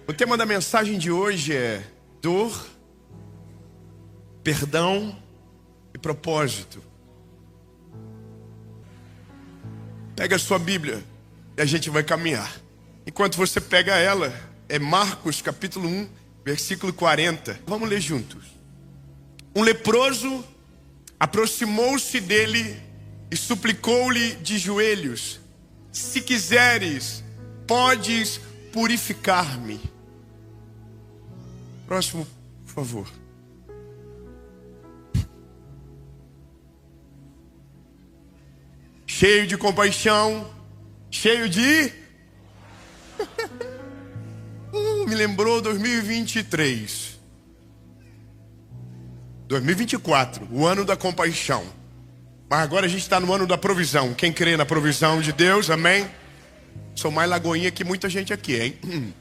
O tema da mensagem de hoje é dor, perdão e propósito. Pega a sua Bíblia e a gente vai caminhar. Enquanto você pega ela, é Marcos capítulo 1, versículo 40. Vamos ler juntos. Um leproso aproximou-se dele e suplicou-lhe de joelhos: se quiseres, podes purificar-me. Próximo, por favor. Cheio de compaixão, cheio de... me lembrou 2023. 2024, o ano da compaixão. Mas agora a gente está no ano da provisão. Quem crê na provisão de Deus, amém? Sou mais lagoinha que muita gente aqui, hein?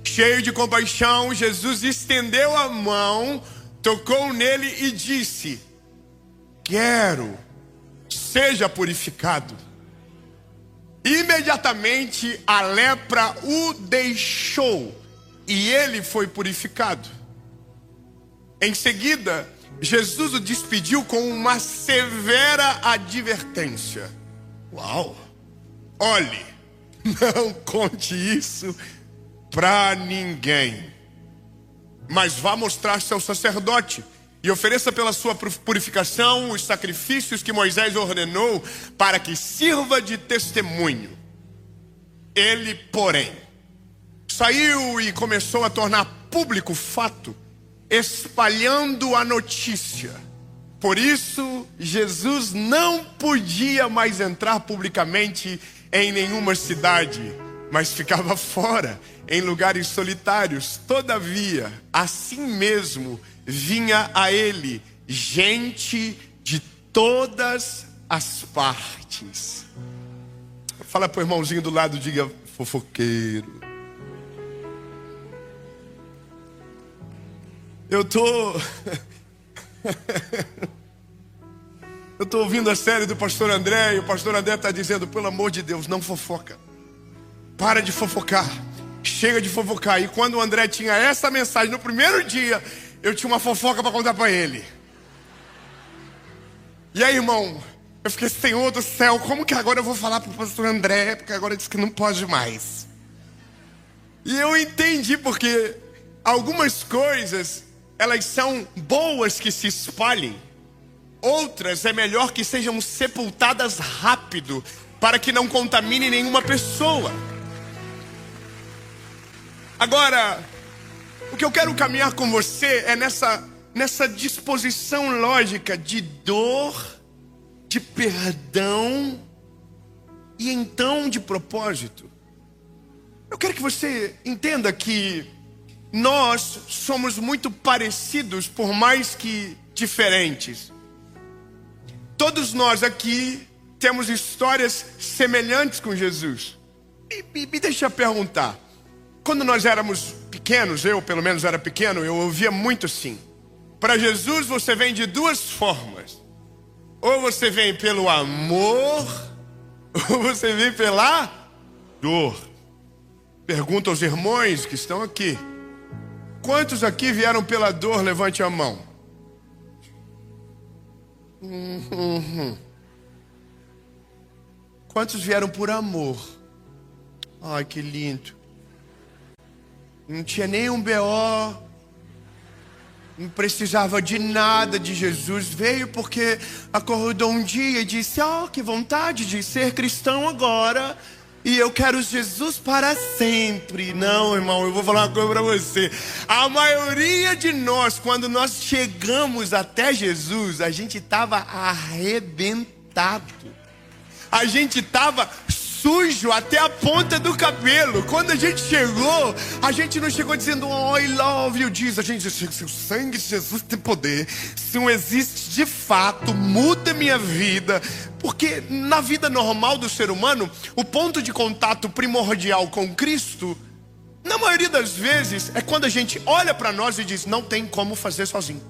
Cheio de compaixão, Jesus estendeu a mão, tocou nele e disse: quero, seja purificado. Imediatamente a lepra o deixou e ele foi purificado. Em seguida, Jesus o despediu com uma severa advertência. Uau! Olhe, não conte isso para ninguém, mas vá mostrar-se ao sacerdote e ofereça pela sua purificação os sacrifícios que Moisés ordenou para que sirva de testemunho. Ele, porém, saiu e começou a tornar público o fato, espalhando a notícia. Por isso, Jesus não podia mais entrar publicamente em nenhuma cidade, mas ficava fora, em lugares solitários. Todavia, assim mesmo, vinha a ele gente de todas as partes. Fala pro irmãozinho do lado, diga: fofoqueiro. Eu tô ouvindo a série do pastor André, e o pastor André está dizendo: pelo amor de Deus, não fofoca. Para de fofocar. Chega de fofocar. E quando o André tinha essa mensagem no primeiro dia, eu tinha uma fofoca para contar para ele. E aí, irmão, eu fiquei: Senhor do céu, como que agora eu vou falar para o pastor André? Porque agora ele disse que não pode mais. E eu entendi, porque algumas coisas, elas são boas que se espalhem. Outras é melhor que sejam sepultadas rápido, para que não contamine nenhuma pessoa. Agora, o que eu quero caminhar com você é nessa disposição lógica de dor, de perdão e então de propósito. Eu quero que você entenda que nós somos muito parecidos, por mais que diferentes. Todos nós aqui temos histórias semelhantes com Jesus. Me deixa perguntar. Quando nós éramos pequenos, eu pelo menos era pequeno, eu ouvia muito assim: para Jesus você vem de duas formas. Ou você vem pelo amor, ou você vem pela dor. Pergunta aos irmãos que estão aqui: quantos aqui vieram pela dor? Levante a mão. Quantos vieram por amor? Ai, que lindo. Não tinha nenhum BO, não precisava de nada de Jesus. Veio porque acordou um dia e disse: que vontade de ser cristão agora, e eu quero Jesus para sempre. Não, irmão, eu vou falar uma coisa para você. A maioria de nós, quando nós chegamos até Jesus, a gente estava arrebentado. A gente estava sujo até a ponta do cabelo. Quando a gente chegou, a gente não chegou dizendo: oh, I love you, Jesus. A gente disse: se o sangue de Jesus tem poder, se não existe de fato, muda minha vida. Porque na vida normal do ser humano, o ponto de contato primordial com Cristo, na maioria das vezes, é quando a gente olha para nós e diz: não tem como fazer sozinho.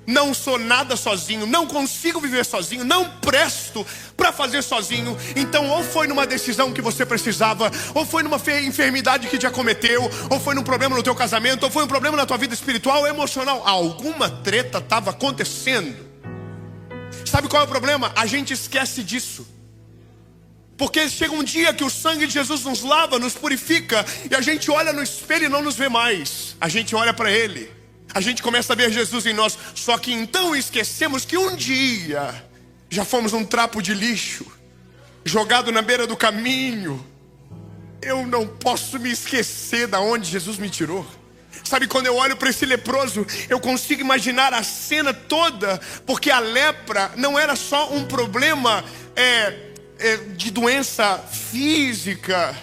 Não sou nada sozinho, não consigo viver sozinho, não presto para fazer sozinho. Então ou foi numa decisão que você precisava, ou foi numa enfermidade que te acometeu, ou foi num problema no teu casamento, ou foi um problema na tua vida espiritual ou emocional. Alguma treta estava acontecendo. Sabe qual é o problema? A gente esquece disso. Porque chega um dia que o sangue de Jesus nos lava, nos purifica, e a gente olha no espelho e não nos vê mais. A gente olha para Ele, a gente começa a ver Jesus em nós. Só que então esquecemos que um dia já fomos um trapo de lixo, jogado na beira do caminho. Eu não posso me esquecer da onde Jesus me tirou. Sabe, quando eu olho para esse leproso, eu consigo imaginar a cena toda. Porque a lepra não era só um problema de doença física,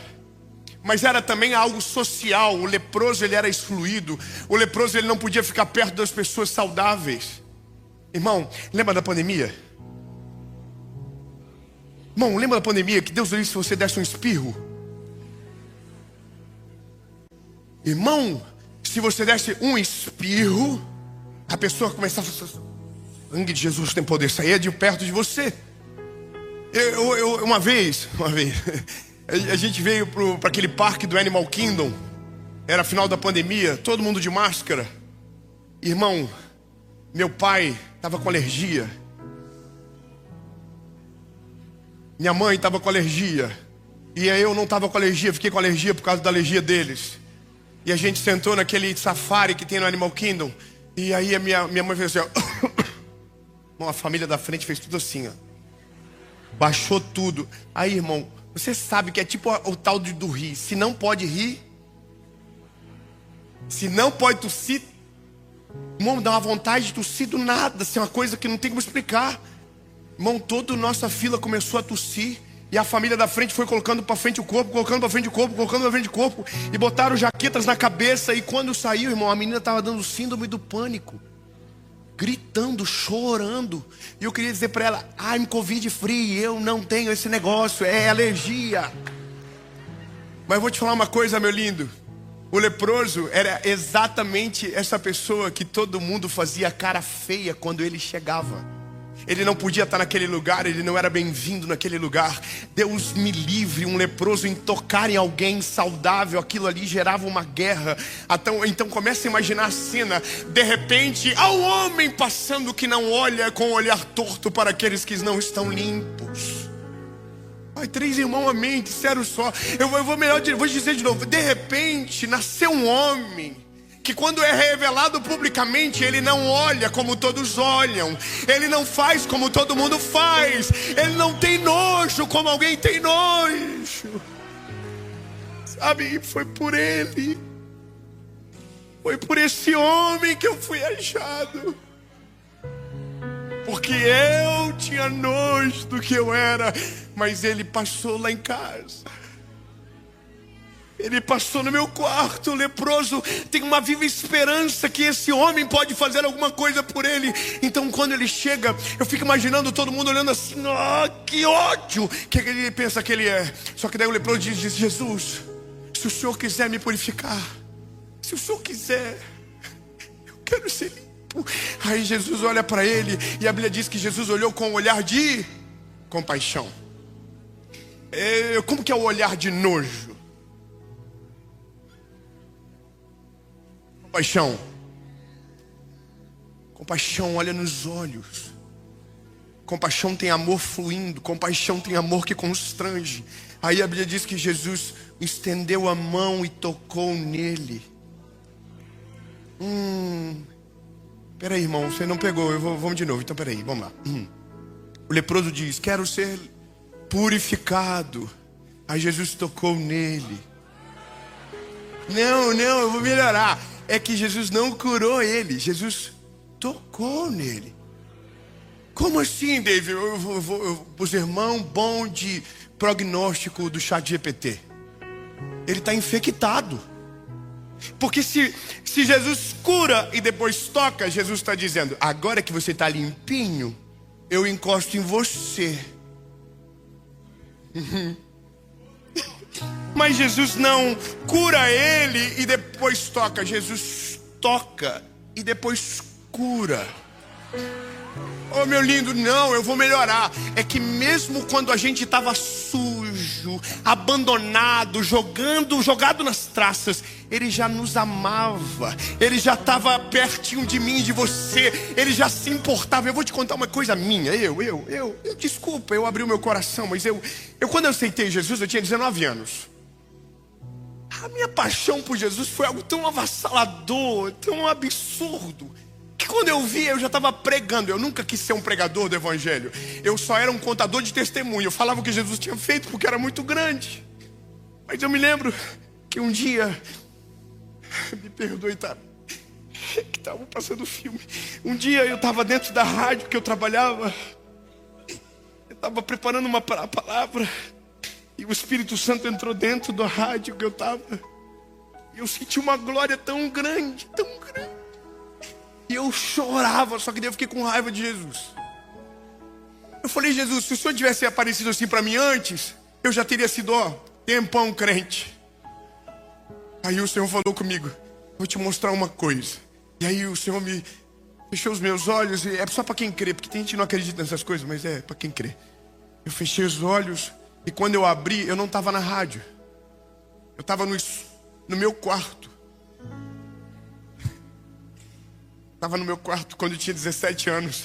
mas era também algo social. O leproso, ele era excluído. O leproso, ele não podia ficar perto das pessoas saudáveis. Irmão, lembra da pandemia? Irmão, lembra da pandemia que Deus livre se você desse um espirro? Irmão, se você desse um espirro, a pessoa começava a falar: sangue de Jesus tem poder, sair de perto de você. Uma vez a gente veio para aquele parque do Animal Kingdom. Era final da pandemia, todo mundo de máscara. Irmão, meu pai estava com alergia, minha mãe estava com alergia, e aí eu não estava com alergia, fiquei com alergia por causa da alergia deles. E a gente sentou naquele safari que tem no Animal Kingdom. E aí a minha mãe fez assim, ó. A família da frente fez tudo assim, ó. Baixou tudo. Aí, irmão, você sabe que é tipo o tal do rir. Se não pode rir, se não pode tossir, irmão, dá uma vontade de tossir do nada. Assim, uma coisa que não tem como explicar. Irmão, toda a nossa fila começou a tossir. E a família da frente foi colocando para frente o corpo, colocando para frente o corpo, colocando para frente o corpo. E botaram jaquetas na cabeça. E quando saiu, irmão, a menina estava dando síndrome do pânico, gritando, chorando. E eu queria dizer para ela: I'm Covid free, eu não tenho esse negócio, é alergia. Mas eu vou te falar uma coisa, meu lindo. O leproso era exatamente essa pessoa que todo mundo fazia cara feia quando ele chegava. Ele não podia estar naquele lugar, ele não era bem-vindo naquele lugar. Deus me livre, um leproso em tocar em alguém saudável, aquilo ali gerava uma guerra. Então começa a imaginar a cena. De repente, há um homem passando que não olha com o olhar torto para aqueles que não estão limpos. Ai, 3 irmãos, amém, disseram só. Eu vou dizer de novo. De repente, nasceu um homem que quando é revelado publicamente, ele não olha como todos olham, ele não faz como todo mundo faz, ele não tem nojo como alguém tem nojo. Sabe, foi por ele, foi por esse homem que eu fui achado. Porque eu tinha nojo do que eu era, mas ele passou lá em casa. Ele passou no meu quarto. O leproso tem uma viva esperança que esse homem pode fazer alguma coisa por ele. Então quando ele chega, eu fico imaginando todo mundo olhando assim: que ódio que ele pensa que ele é. Só que daí o leproso diz: Jesus, se o Senhor quiser me purificar, se o Senhor quiser, eu quero ser limpo. Aí Jesus olha para ele, e a Bíblia diz que Jesus olhou com um olhar de compaixão. Como que é o olhar de nojo? Compaixão. Compaixão olha nos olhos. Compaixão tem amor fluindo. Compaixão tem amor que constrange. Aí a Bíblia diz que Jesus estendeu a mão e tocou nele. Peraí, irmão, você não pegou. Vamos de novo, então peraí, vamos lá. O leproso diz: quero ser purificado. Aí Jesus tocou nele. Não, eu vou melhorar. É que Jesus não curou ele, Jesus tocou nele. Como assim, David? Os irmãos bom de prognóstico do ChatGPT. Ele está infectado. Porque se Jesus cura e depois toca, Jesus está dizendo: agora que você está limpinho, eu encosto em você. Mas Jesus não cura ele e depois toca. Jesus toca e depois cura. Oh, meu lindo, não, eu vou melhorar. É que mesmo quando a gente estava sujo, abandonado, jogado nas traças, Ele já nos amava. Ele já estava pertinho de mim, de você. Ele já se importava. Eu vou te contar uma coisa minha. Desculpa, eu abri o meu coração, mas quando eu aceitei Jesus, eu tinha 19 anos. A minha paixão por Jesus foi algo tão avassalador, tão absurdo, que quando eu vi, eu já estava pregando. Eu nunca quis ser um pregador do evangelho. Eu só era um contador de testemunho. Eu falava o que Jesus tinha feito porque era muito grande. Mas eu me lembro que um dia, me perdoe, tá? Que estava passando filme. Um dia eu estava dentro da rádio que eu trabalhava. Eu estava preparando uma palavra. E o Espírito Santo entrou dentro da rádio que eu estava. E eu senti uma glória tão grande, tão grande. E eu chorava, só que daí eu fiquei com raiva de Jesus. Eu falei, Jesus, se o Senhor tivesse aparecido assim para mim antes, eu já teria sido, tempão crente. Aí o Senhor falou comigo, vou te mostrar uma coisa. E aí o Senhor me fechou os meus olhos, e é só para quem crê, porque tem gente que não acredita nessas coisas, mas é para quem crê. Eu fechei os olhos, e quando eu abri, eu não estava na rádio. Eu estava no meu quarto. Estava no meu quarto quando eu tinha 17 anos.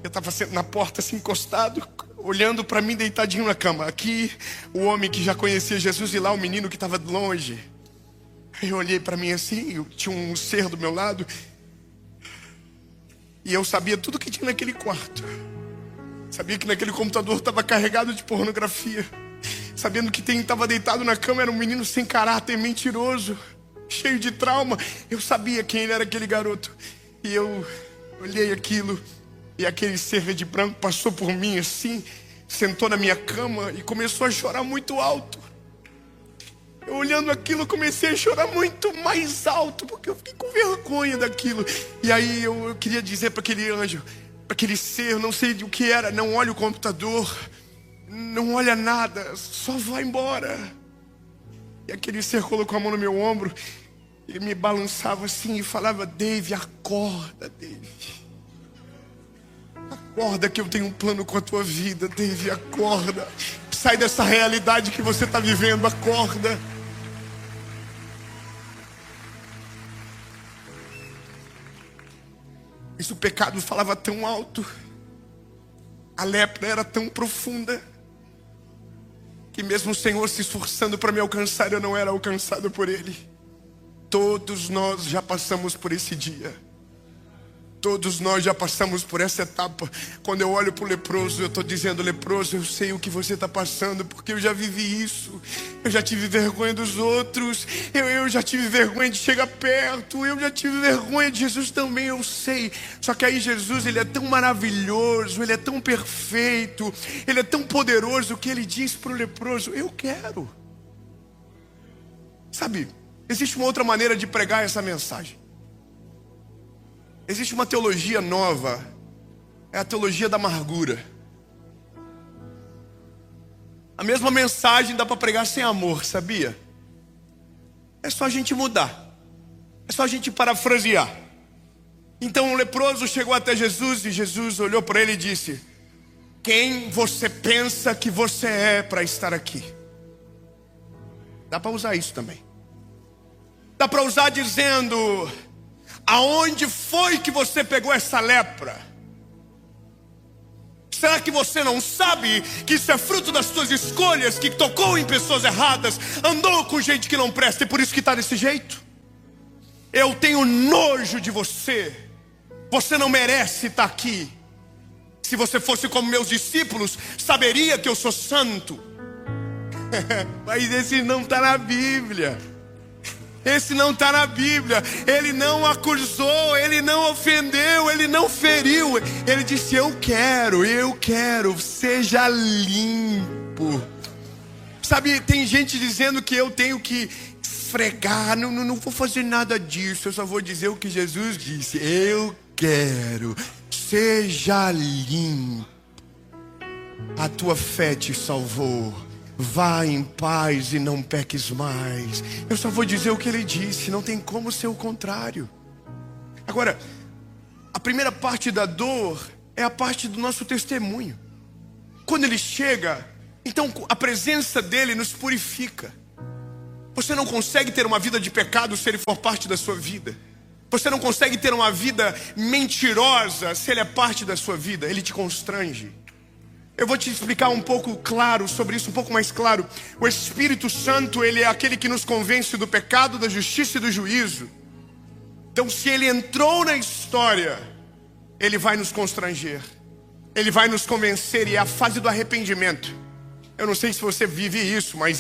Eu estava na porta assim encostado, olhando para mim deitadinho na cama. Aqui o homem que já conhecia Jesus e lá o menino que estava longe. Eu olhei para mim assim, eu tinha um ser do meu lado. E eu sabia tudo que tinha naquele quarto. Sabia que naquele computador estava carregado de pornografia. Sabendo que quem estava deitado na cama era um menino sem caráter, mentiroso, cheio de trauma. Eu sabia quem ele era, aquele garoto. E eu olhei aquilo, e aquele ser de branco passou por mim assim, sentou na minha cama e começou a chorar muito alto. Eu olhando aquilo, comecei a chorar muito mais alto, porque eu fiquei com vergonha daquilo. E aí eu queria dizer para aquele anjo, para aquele ser, não sei o que era, não olha o computador, não olha nada, só vai embora. E aquele ser colocou a mão no meu ombro, ele me balançava assim e falava, Dave, acorda, Dave. Acorda que eu tenho um plano com a tua vida, Dave, acorda. Sai dessa realidade que você está vivendo, acorda. Mas o pecado falava tão alto, a lepra era tão profunda, que mesmo o Senhor se esforçando para me alcançar, eu não era alcançado por Ele. Todos nós já passamos por esse dia. Todos nós já passamos por essa etapa. Quando eu olho para o leproso, eu estou dizendo, leproso, eu sei o que você está passando, porque eu já vivi isso. Eu já tive vergonha dos outros. Eu já tive vergonha de chegar perto. Eu já tive vergonha de Jesus também, eu sei. Só que aí Jesus, Ele é tão maravilhoso, Ele é tão perfeito, Ele é tão poderoso, que Ele diz para o leproso, eu quero. Sabe, existe uma outra maneira de pregar essa mensagem. Existe uma teologia nova, é a teologia da amargura. A mesma mensagem dá para pregar sem amor, sabia? É só a gente mudar, é só a gente parafrasear. Então o leproso chegou até Jesus e Jesus olhou para ele e disse, quem você pensa que você é para estar aqui? Dá para usar isso também. Dá para usar dizendo, aonde foi que você pegou essa lepra? Será que você não sabe que isso é fruto das suas escolhas, que tocou em pessoas erradas, andou com gente que não presta e por isso que está desse jeito? Eu tenho nojo de você. Você não merece estar aqui. Se você fosse como meus discípulos, saberia que eu sou santo. Mas esse não está na Bíblia. Esse não está na Bíblia. Ele não acusou, ele não ofendeu, ele não feriu. Ele disse, eu quero, seja limpo. Sabe, tem gente dizendo que eu tenho que esfregar. Não vou fazer nada disso. Eu só vou dizer o que Jesus disse. Eu quero, seja limpo. A tua fé te salvou. Vá em paz e não peques mais. Eu só vou dizer o que ele disse, não tem como ser o contrário. Agora, a A primeira parte da dor é a parte do nosso testemunho. Quando ele chega, então a presença dele nos purifica. Você não consegue ter uma vida de pecado se ele for parte da sua vida. Você não consegue ter uma vida mentirosa se ele é parte da sua vida. Ele te constrange. Eu vou te explicar um pouco claro sobre isso, um pouco mais claro. O Espírito Santo, ele é aquele que nos convence do pecado, da justiça e do juízo. Então, se ele entrou na história, ele vai nos constranger. Ele vai nos convencer, e é a fase do arrependimento. Eu não sei se você vive isso, mas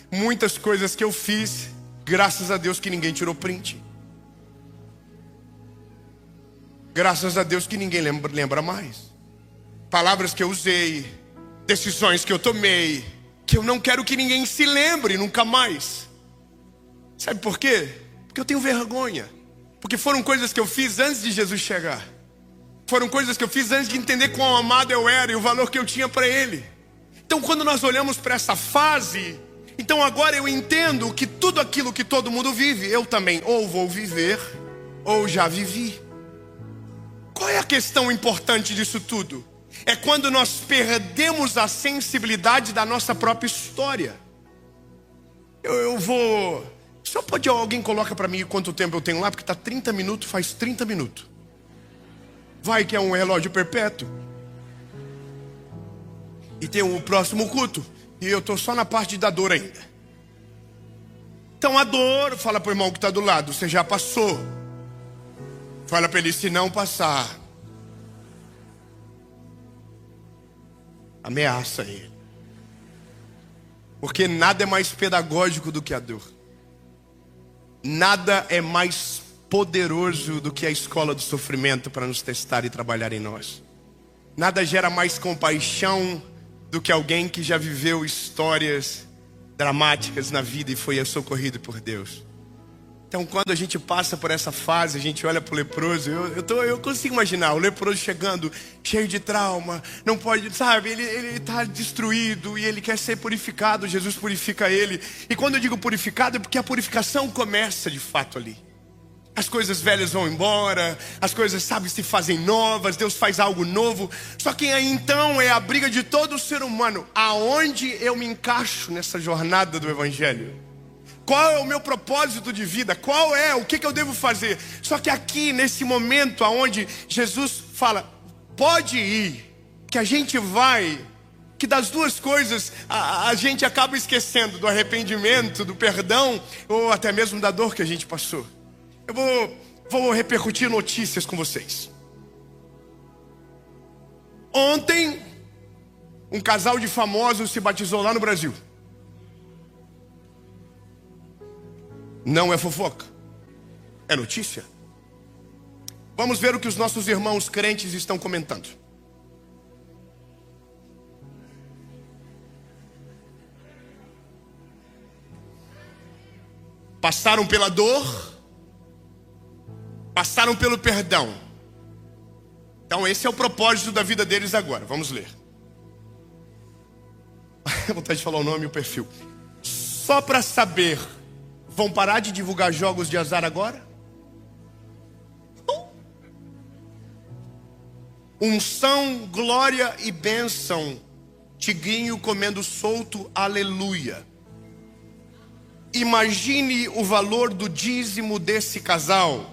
muitas coisas que eu fiz, graças a Deus que ninguém tirou print. Graças a Deus que ninguém lembra mais. Palavras que eu usei, decisões que eu tomei, que eu não quero que ninguém se lembre nunca mais. Sabe por quê? Porque eu tenho vergonha. Porque foram coisas que eu fiz antes de Jesus chegar. Foram coisas que eu fiz antes de entender quão amado eu era e o valor que eu tinha para Ele. Então, quando nós olhamos para essa fase, então agora eu entendo que tudo aquilo que todo mundo vive, eu também ou vou viver, ou já vivi. Qual é a questão importante disso tudo? É quando nós perdemos a sensibilidade da nossa própria história. Eu vou... Só pode alguém coloca para mim quanto tempo eu tenho lá? Porque está 30 minutos, faz 30 minutos. Vai que é um relógio perpétuo. E tem o próximo culto. E eu estou só na parte da dor ainda. Então a dor, fala para o irmão que está do lado, você já passou. Fala para ele, se não passar, ameaça ele. Porque nada é mais pedagógico do que a dor. Nada é mais poderoso do que a escola do sofrimento para nos testar e trabalhar em nós. Nada gera mais compaixão do que alguém que já viveu histórias dramáticas na vida e foi socorrido por Deus. Então, quando a gente passa por essa fase, a gente olha para o leproso, eu consigo imaginar o leproso chegando, cheio de trauma, não pode, sabe, ele está destruído e ele quer ser purificado, Jesus purifica ele. E quando eu digo purificado, é porque a purificação começa de fato ali. As coisas velhas vão embora, as coisas, sabe, se fazem novas, Deus faz algo novo. Só que aí então é a briga de todo ser humano. Aonde eu me encaixo nessa jornada do Evangelho? Qual é o meu propósito de vida? Qual é? O que eu devo fazer? Só que aqui, nesse momento onde Jesus fala, pode ir, que a gente vai, que das duas coisas a gente acaba esquecendo, do arrependimento, do perdão, ou até mesmo da dor que a gente passou. Eu vou repercutir notícias com vocês. Ontem, um casal de famosos se batizou lá no Brasil. Não é fofoca, é notícia. Vamos ver o que os nossos irmãos crentes estão comentando. Passaram pela dor, passaram pelo perdão. Então esse é o propósito da vida deles agora. Vamos ler. Vou vontade de falar o nome e o perfil. Só para saber, vão parar de divulgar jogos de azar agora? Unção, glória e bênção. Tigrinho comendo solto, aleluia. Imagine o valor do dízimo desse casal.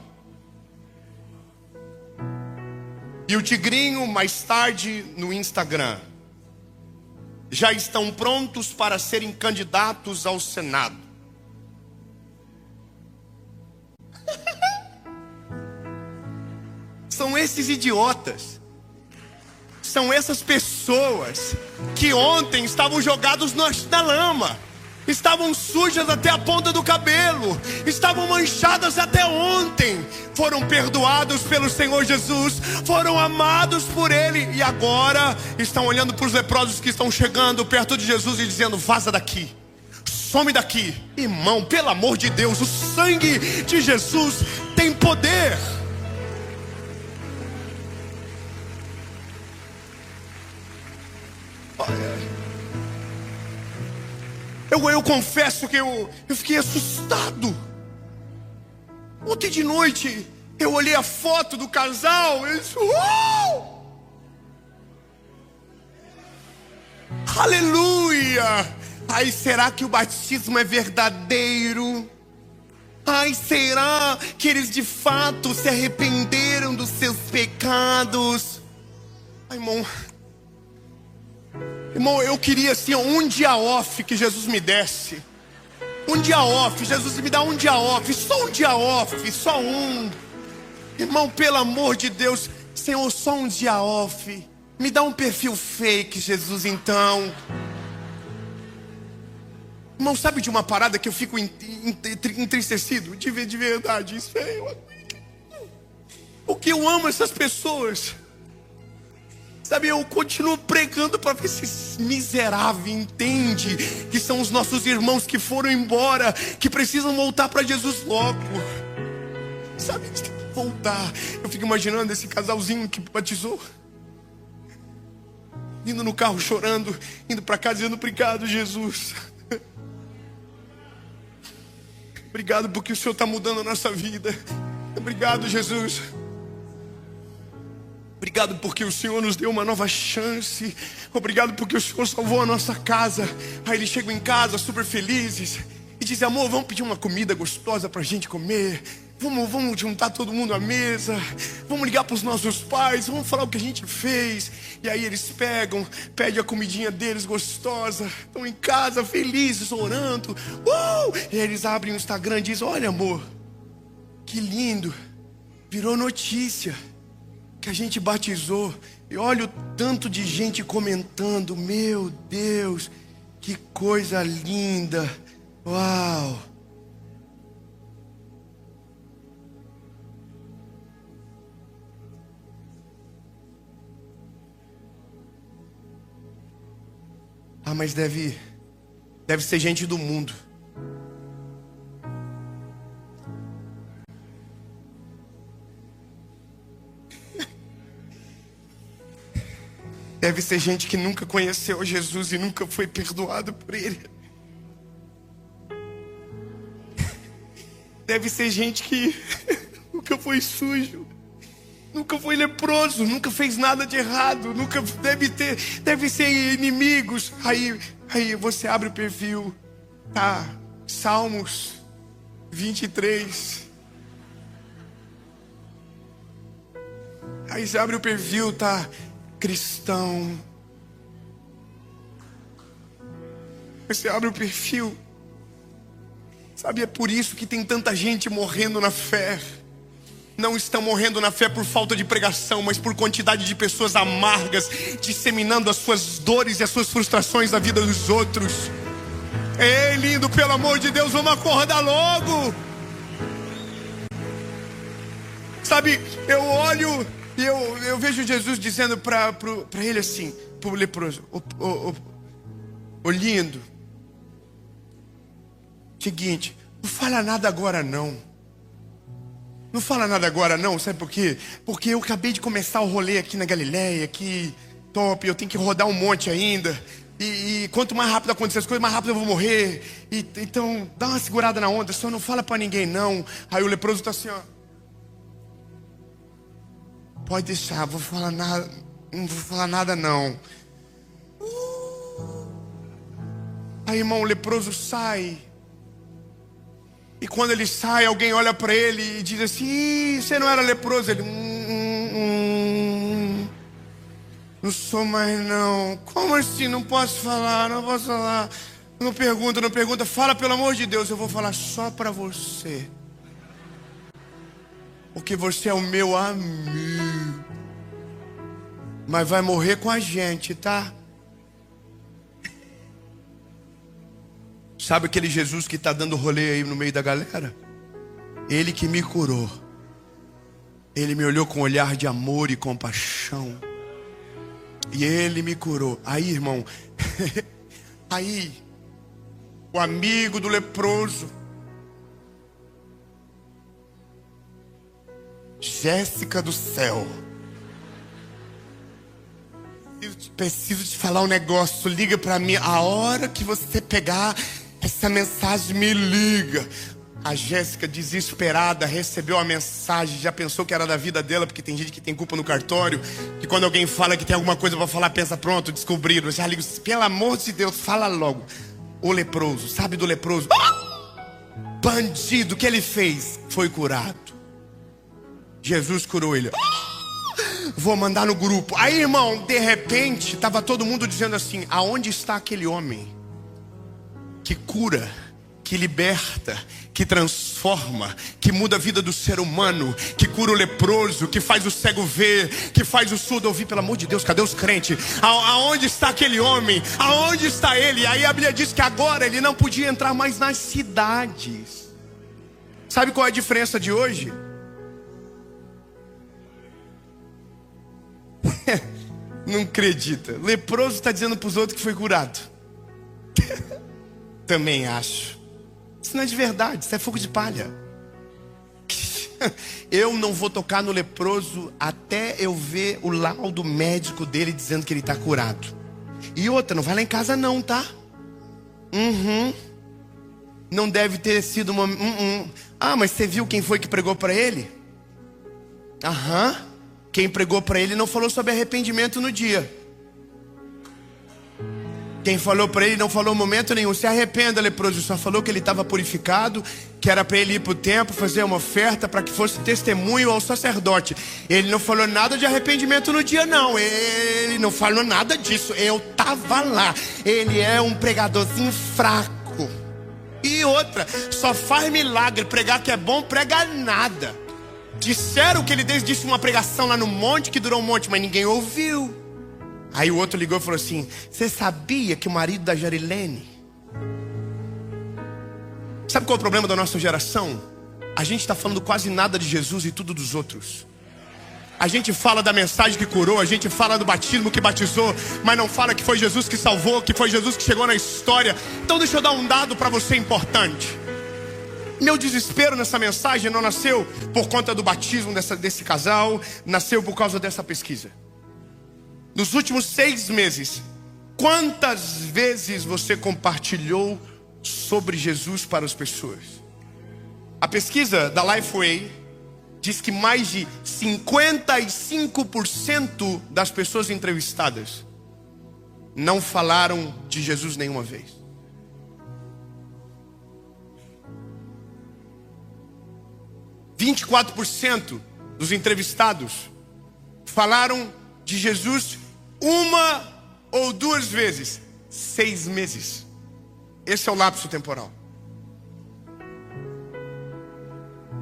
E o Tigrinho, mais tarde, no Instagram. Já estão prontos para serem candidatos ao Senado. São esses idiotas. São essas pessoas que ontem estavam jogados na lama. Estavam sujas até a ponta do cabelo. Estavam manchadas até ontem. Foram perdoados pelo Senhor Jesus. Foram amados por Ele. E agora estão olhando para os leprosos que estão chegando perto de Jesus e dizendo, vaza daqui, some daqui. Irmão, pelo amor de Deus, o sangue de Jesus tem poder. Eu confesso que eu fiquei assustado. Ontem de noite Eu olhei a foto do casal, eu disse, aleluia! Ai, será que o batismo é verdadeiro? Ai, será que eles de fato se arrependeram dos seus pecados? Ai, irmão, eu queria assim, um dia off que Jesus me desse. Um dia off, Jesus me dá um dia off, só um dia off, só um. Irmão, pelo amor de Deus, Senhor, só um dia off. Me dá um perfil fake, Jesus, então. Irmão, sabe de uma parada que eu fico entristecido? De verdade, isso é... Porque eu amo essas pessoas. Sabe, eu continuo pregando para ver se esse miserável entende que são os nossos irmãos que foram embora, que precisam voltar para Jesus logo. Sabe, eles têm que voltar. Eu fico imaginando esse casalzinho que batizou, indo no carro chorando, indo para casa dizendo, obrigado, Jesus. Obrigado porque o Senhor está mudando a nossa vida. Obrigado, Jesus. Obrigado porque o Senhor nos deu uma nova chance. Obrigado porque o Senhor salvou a nossa casa. Aí eles chegam em casa super felizes e dizem, amor, vamos pedir uma comida gostosa pra gente comer. Vamos juntar todo mundo à mesa. Vamos ligar pros nossos pais. Vamos falar o que a gente fez. E aí eles pedem a comidinha deles gostosa. Estão em casa felizes, orando. E aí eles abrem o Instagram e dizem, olha, amor, que lindo. Virou notícia que a gente batizou. E olha o tanto de gente comentando. Meu Deus, que coisa linda. Uau. Ah, mas deve ser gente do mundo. Deve ser gente que nunca conheceu Jesus e nunca foi perdoado por Ele. Deve ser gente que nunca foi sujo, nunca foi leproso, nunca fez nada de errado, nunca deve ser inimigos. Aí você abre o perfil, tá? Salmos 23. Aí você abre o perfil, tá? Cristão. Você abre o perfil. Sabe, é por isso que tem tanta gente morrendo na fé. Não estão morrendo na fé por falta de pregação, mas por quantidade de pessoas amargas, disseminando as suas dores e as suas frustrações na vida dos outros. Ei, lindo, pelo amor de Deus, vamos acordar logo. Sabe, eu olho e eu vejo Jesus dizendo para ele assim, pro leproso, ô lindo, seguinte, não fala nada agora não. Não fala nada agora não, sabe por quê? Porque eu acabei de começar o rolê aqui na Galileia, aqui, top, eu tenho que rodar um monte ainda. E quanto mais rápido acontecer as coisas, mais rápido eu vou morrer. Então, dá uma segurada na onda, só não fala pra ninguém não. Aí o leproso tá assim, ó. Pode deixar, não vou falar nada não. Aí, irmão, o leproso sai. E quando ele sai, alguém olha para ele e diz assim, Ih, você não era leproso? Ele, não sou mais não. Como assim? Não posso falar, não posso falar. Não pergunta, fala pelo amor de Deus. Eu vou falar só para você. Porque você é o meu amigo. Mas vai morrer com a gente, tá? Sabe aquele Jesus que está dando rolê aí no meio da galera? Ele que me curou. Ele me olhou com um olhar de amor e compaixão. E Ele me curou. Aí, irmão, aí, o amigo do leproso, Jéssica do céu, eu preciso te falar um negócio. Liga pra mim. A hora que você pegar essa mensagem, me liga. A Jéssica, desesperada, recebeu a mensagem, já pensou que era da vida dela, porque tem gente que tem culpa no cartório, que quando alguém fala que tem alguma coisa para falar, pensa, pronto, descobriram. Eu já ligo, pelo amor de Deus, fala logo. O leproso, sabe do leproso? Bandido, o que ele fez? Foi curado. Jesus curou ele. Vou mandar no grupo. Aí, irmão, de repente, estava todo mundo dizendo assim: aonde está aquele homem que cura, que liberta, que transforma, que muda a vida do ser humano, que cura o leproso, que faz o cego ver, que faz o surdo ouvir? Pelo amor de Deus, cadê os crentes? Aonde está aquele homem? Aonde está ele? Aí a Bíblia diz que agora ele não podia entrar mais nas cidades. Sabe qual é a diferença de hoje? Não acredita. Leproso está dizendo para os outros que foi curado. Também acho. Isso não é de verdade, isso é fogo de palha. Eu não vou tocar no leproso até eu ver o laudo médico dele dizendo que ele está curado. E outra, não vai lá em casa não, tá? Não deve ter sido uma... Ah, mas você viu quem foi que pregou para ele? Quem pregou para ele não falou sobre arrependimento no dia. Quem falou para ele não falou momento nenhum: se arrependa, leproso. Só falou que ele estava purificado, que era para ele ir para o templo fazer uma oferta para que fosse testemunho ao sacerdote. Ele não falou nada de arrependimento no dia não. Ele não falou nada disso. Eu estava lá. Ele é um pregadorzinho fraco. E outra, só faz milagre. Pregar que é bom, prega nada. Disseram que ele disse uma pregação lá no monte, que durou um monte, mas ninguém ouviu. Aí o outro ligou e falou assim: você sabia que o marido da Jarilene... Sabe qual é o problema da nossa geração? A gente está falando quase nada de Jesus e tudo dos outros. A gente fala da mensagem que curou, a gente fala do batismo que batizou, mas não fala que foi Jesus que salvou, que foi Jesus que chegou na história. Então deixa eu dar um dado para você importante. Meu desespero nessa mensagem não nasceu por conta do batismo desse casal, nasceu por causa dessa pesquisa. Nos últimos 6 meses, quantas vezes você compartilhou sobre Jesus para as pessoas? A pesquisa da Lifeway diz que mais de 55% das pessoas entrevistadas não falaram de Jesus nenhuma vez. 24% dos entrevistados falaram de Jesus 1 ou 2 vezes. 6 meses. Esse é o lapso temporal.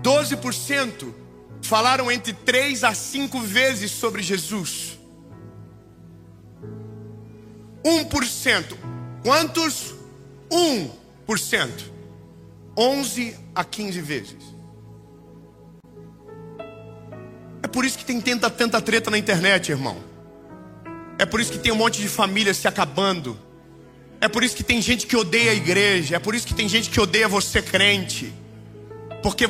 12% falaram entre 3 a 5 vezes sobre Jesus. 1%. Quantos? 1%. 11 a 15 vezes. É por isso que tem tanta treta na internet, irmão. É por isso que tem um monte de famílias se acabando. É por isso que tem gente que odeia a igreja. É por isso que tem gente que odeia você, crente. Porque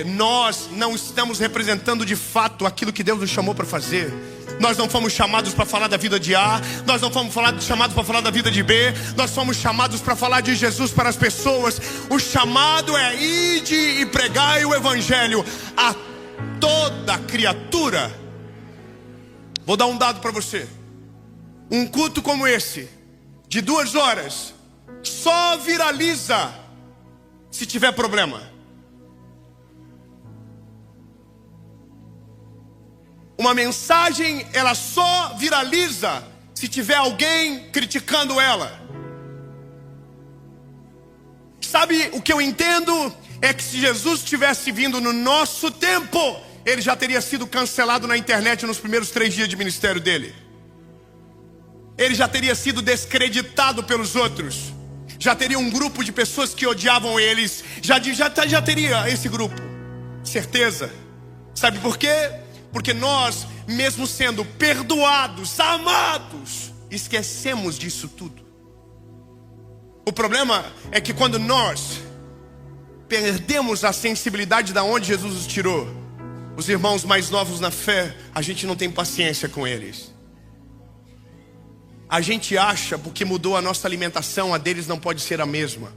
nós não estamos representando de fato aquilo que Deus nos chamou para fazer. Nós não fomos chamados para falar da vida de A. Nós não fomos chamados para falar da vida de B. Nós fomos chamados para falar de Jesus para as pessoas. O chamado é ide e pregai o evangelho a toda criatura. Vou dar um dado para você. Um culto como esse, de 2 horas, só viraliza se tiver problema. Uma mensagem, ela só viraliza se tiver alguém criticando ela. Sabe o que eu entendo? É que se Jesus tivesse vindo no nosso tempo, ele já teria sido cancelado na internet nos primeiros 3 dias de ministério dele. Ele já teria sido descreditado pelos outros. Já teria um grupo de pessoas que odiavam eles. Já teria esse grupo. Certeza. Sabe por quê? Porque nós, mesmo sendo perdoados, amados, esquecemos disso tudo. O problema é que quando nós perdemos a sensibilidade da onde Jesus nos tirou, os irmãos mais novos na fé, a gente não tem paciência com eles. A gente acha, porque mudou a nossa alimentação, a deles não pode ser a mesma.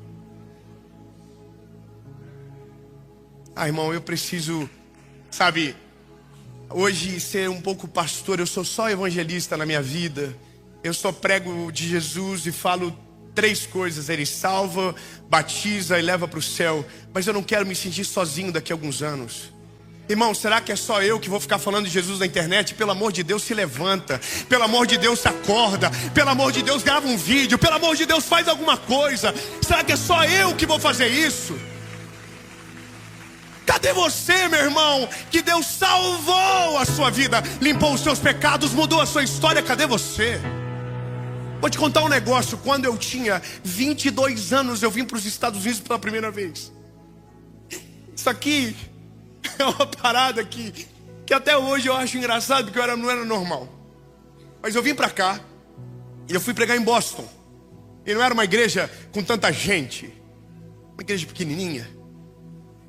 Irmão, eu preciso, sabe, hoje ser um pouco pastor. Eu sou só evangelista na minha vida. Eu só prego de Jesus e falo 3 coisas: Ele salva, batiza e leva para o céu. Mas eu não quero me sentir sozinho daqui a alguns anos. Irmão, será que é só eu que vou ficar falando de Jesus na internet? Pelo amor de Deus, se levanta. Pelo amor de Deus, se acorda. Pelo amor de Deus, grava um vídeo. Pelo amor de Deus, faz alguma coisa. Será que é só eu que vou fazer isso? Cadê você, meu irmão? Que Deus salvou a sua vida, limpou os seus pecados, mudou a sua história. Cadê você? Vou te contar um negócio. Quando eu tinha 22 anos, eu vim para os Estados Unidos pela primeira vez. Isso aqui é uma parada que até hoje eu acho engraçado, porque eu não era normal. Mas eu vim para cá e eu fui pregar em Boston. E não era uma igreja com tanta gente, uma igreja pequenininha,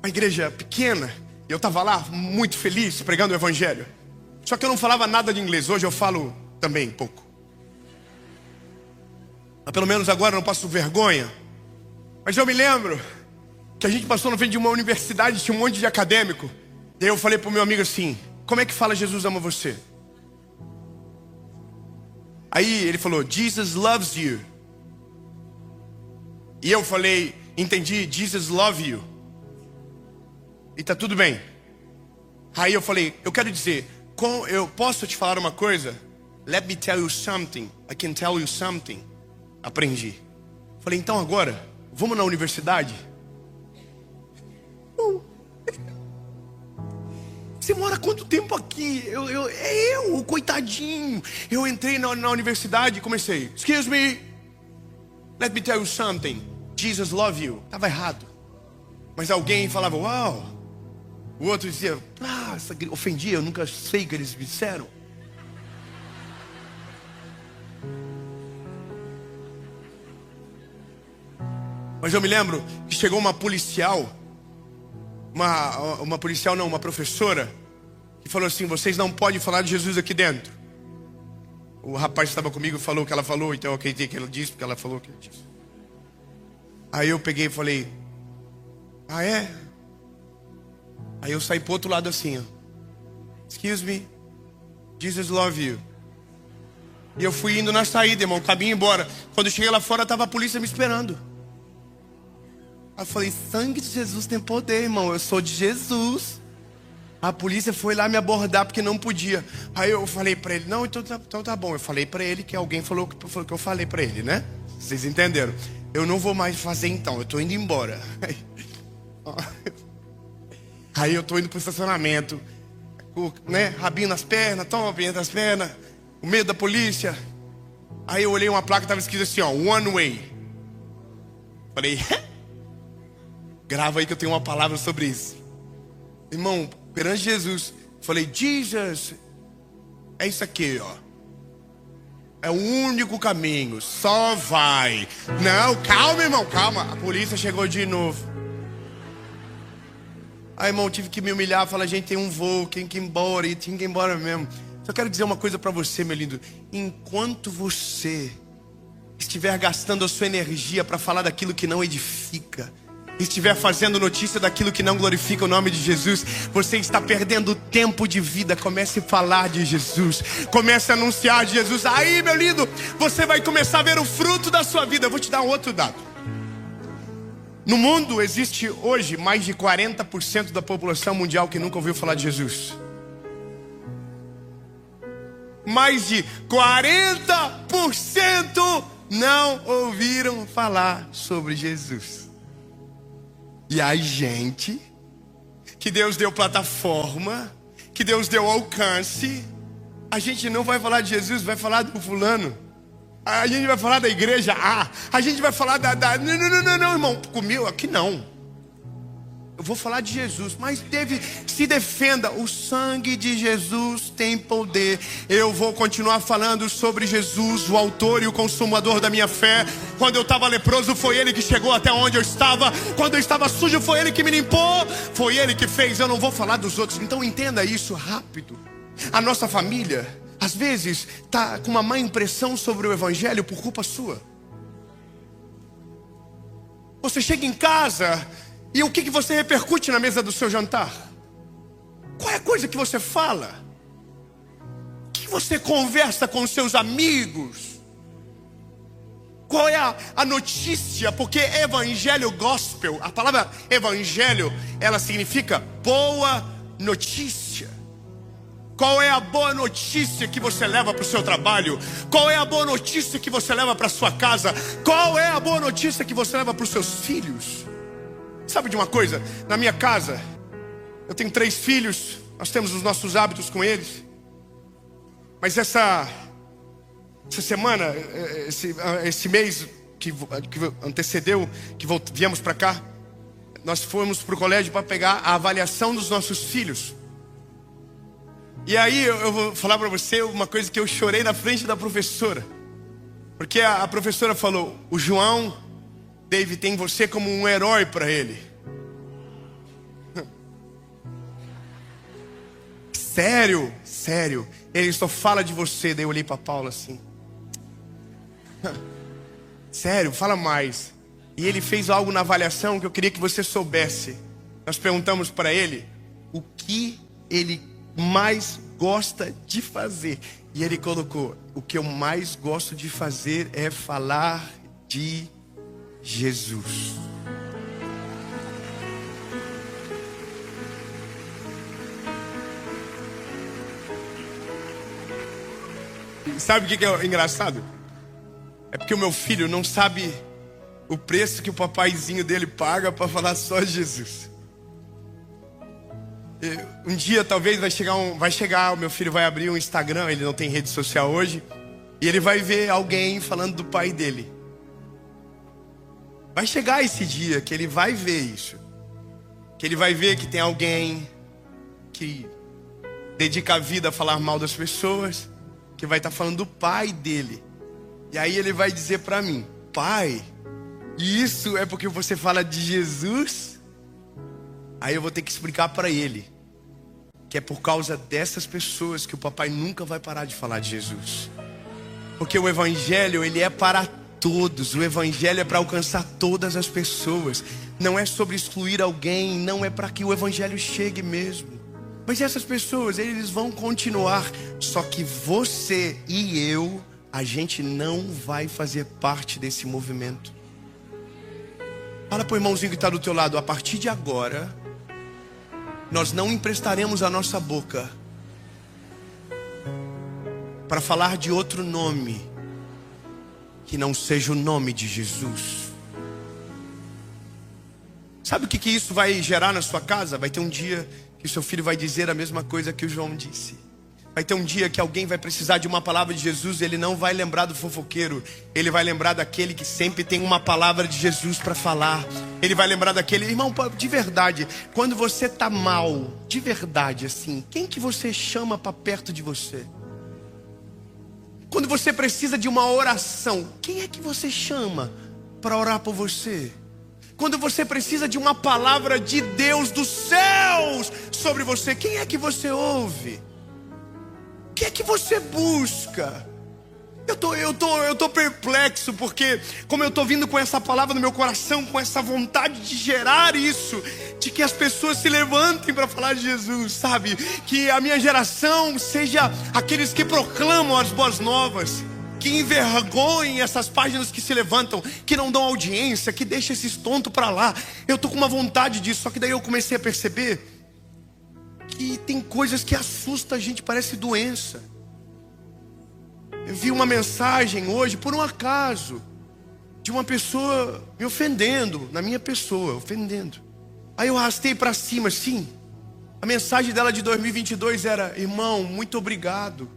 uma igreja pequena. E eu estava lá muito feliz pregando o evangelho. Só que eu não falava nada de inglês. Hoje eu falo também pouco, mas pelo menos agora eu não passo vergonha. Mas eu me lembro que a gente passou na frente de uma universidade, tinha um monte de acadêmico. E aí eu falei pro meu amigo assim: como é que fala Jesus ama você? Aí ele falou: Jesus loves you. E eu falei: entendi, Jesus love you. E tá tudo bem. Aí eu falei: eu quero dizer, eu posso te falar uma coisa? Let me tell you something. I can tell you something. Aprendi. Falei: então agora, vamos na universidade? Você mora quanto tempo aqui? O coitadinho. Eu entrei na universidade e comecei: excuse me, let me tell you something. Jesus love you. Estava errado. Mas alguém falava uau. O outro dizia ofendia, eu nunca sei o que eles me disseram. Mas eu me lembro que chegou uma policial, uma professora, que falou assim: vocês não podem falar de Jesus aqui dentro. O rapaz que estava comigo falou o que ela falou, então eu acreditei que ela disse, porque ela falou o que ela disse. Aí eu peguei e falei: ah, é? Aí eu saí pro outro lado assim, ó. Excuse me, Jesus love you. E eu fui indo na saída, irmão, caminho embora. Quando eu cheguei lá fora, tava a polícia me esperando. Aí eu falei: sangue de Jesus tem poder, irmão, eu sou de Jesus. A polícia foi lá me abordar porque não podia. Aí eu falei pra ele: não, então tá bom. Eu falei pra ele que alguém falou que eu falei pra ele, né? Vocês entenderam? Eu não vou mais fazer então, eu tô indo embora. Aí eu tô indo pro estacionamento, né? Rabinho nas pernas, rabinho nas pernas, o medo da polícia. Aí eu olhei uma placa que tava escrito assim, ó, one way. Falei: grava aí que eu tenho uma palavra sobre isso. Irmão, perante Jesus, falei: Jesus, é isso aqui, ó. É o único caminho, só vai. Não, calma, irmão, calma. A polícia chegou de novo. Aí, irmão, tive que me humilhar, falar: gente, tem um voo, tem que ir embora. E tinha que ir embora mesmo. Só quero dizer uma coisa pra você, meu lindo. Enquanto você estiver gastando a sua energia para falar daquilo que não edifica, estiver fazendo notícia daquilo que não glorifica o nome de Jesus, você está perdendo tempo de vida. Comece a falar de Jesus, comece a anunciar de Jesus. Aí, meu lindo, você vai começar a ver o fruto da sua vida. Eu vou te dar um outro dado. No mundo existe hoje mais de 40% da população mundial que nunca ouviu falar de Jesus. Mais de 40% não ouviram falar sobre Jesus. E aí, gente, que Deus deu plataforma, que Deus deu alcance, a gente não vai falar de Jesus, vai falar do fulano. A gente vai falar da igreja A, a gente vai falar da... Não, irmão, comigo aqui não. Eu vou falar de Jesus, mas se defenda, o sangue de Jesus tem poder. Eu vou continuar falando sobre Jesus, o autor e o consumador da minha fé. Quando eu estava leproso, foi Ele que chegou até onde eu estava. Quando eu estava sujo, foi Ele que me limpou. Foi Ele que fez, eu não vou falar dos outros. Então entenda isso rápido. A nossa família, às vezes, está com uma má impressão sobre o evangelho por culpa sua. Você chega em casa E o que você repercute na mesa do seu jantar? Qual é a coisa que você fala? O que você conversa com os seus amigos? Qual é a notícia? Porque evangelho, gospel, a palavra evangelho, ela significa boa notícia. Qual é a boa notícia que você leva para o seu trabalho? Qual é a boa notícia que você leva para a sua casa? Qual é a boa notícia que você leva para os seus filhos? Sabe de uma coisa? Na minha casa, eu tenho 3 filhos, nós temos os nossos hábitos com eles. Mas essa semana, esse mês que antecedeu, que viemos para cá, nós fomos para o colégio para pegar a avaliação dos nossos filhos. E aí eu vou falar para você uma coisa que eu chorei na frente da professora. Porque a professora falou: o João, David, tem você como um herói para ele. Sério, sério. Ele só fala de você. Daí eu olhei para Paula assim. Sério, fala mais. E ele fez algo na avaliação que eu queria que você soubesse. Nós perguntamos para ele o que ele mais gosta de fazer. E ele colocou: o que eu mais gosto de fazer é falar de Jesus. Sabe o que é engraçado? É porque o meu filho não sabe o preço que o papaizinho dele paga para falar só de Jesus. Um dia talvez vai chegar, o meu filho vai abrir um Instagram, ele não tem rede social hoje, e ele vai ver alguém falando do pai dele. Vai chegar esse dia que ele vai ver isso. Que ele vai ver que tem alguém que dedica a vida a falar mal das pessoas, que vai estar falando do pai dele. E aí ele vai dizer para mim: pai, isso é porque você fala de Jesus? Aí eu vou ter que explicar para ele que é por causa dessas pessoas que o papai nunca vai parar de falar de Jesus. Porque o evangelho, ele é para todos. O evangelho é para alcançar todas as pessoas. Não é sobre excluir alguém, não é para que o evangelho chegue mesmo. Mas essas pessoas, eles vão continuar. Só que você e eu, a gente não vai fazer parte desse movimento. Fala pro irmãozinho que está do teu lado: a partir de agora, nós não emprestaremos a nossa boca para falar de outro nome que não seja o nome de Jesus. Sabe o que isso vai gerar na sua casa? Vai ter um dia que o seu filho vai dizer a mesma coisa que o João disse. Vai ter um dia que alguém vai precisar de uma palavra de Jesus e ele não vai lembrar do fofoqueiro. Ele vai lembrar daquele que sempre tem uma palavra de Jesus para falar. Ele vai lembrar daquele... Irmão, de verdade, quando você tá mal, de verdade assim, quem que você chama para perto de você? Quando você precisa de uma oração, quem é que você chama para orar por você? Quando você precisa de uma palavra de Deus dos céus sobre você, quem é que você ouve? O que é que você busca? Eu tô perplexo, porque como eu tô vindo com essa palavra no meu coração, com essa vontade de gerar isso, de que as pessoas se levantem para falar de Jesus, sabe? Que a minha geração seja aqueles que proclamam as boas novas, que envergonhem essas páginas que se levantam, que não dão audiência, que deixam esses tontos para lá. Eu tô com uma vontade disso, só que daí eu comecei a perceber que tem coisas que assustam a gente, parece doença. Eu vi uma mensagem hoje, por um acaso, de uma pessoa me ofendendo, na minha pessoa, ofendendo. Aí eu arrastei para cima, assim. A mensagem dela de 2022 era: irmão, muito obrigado.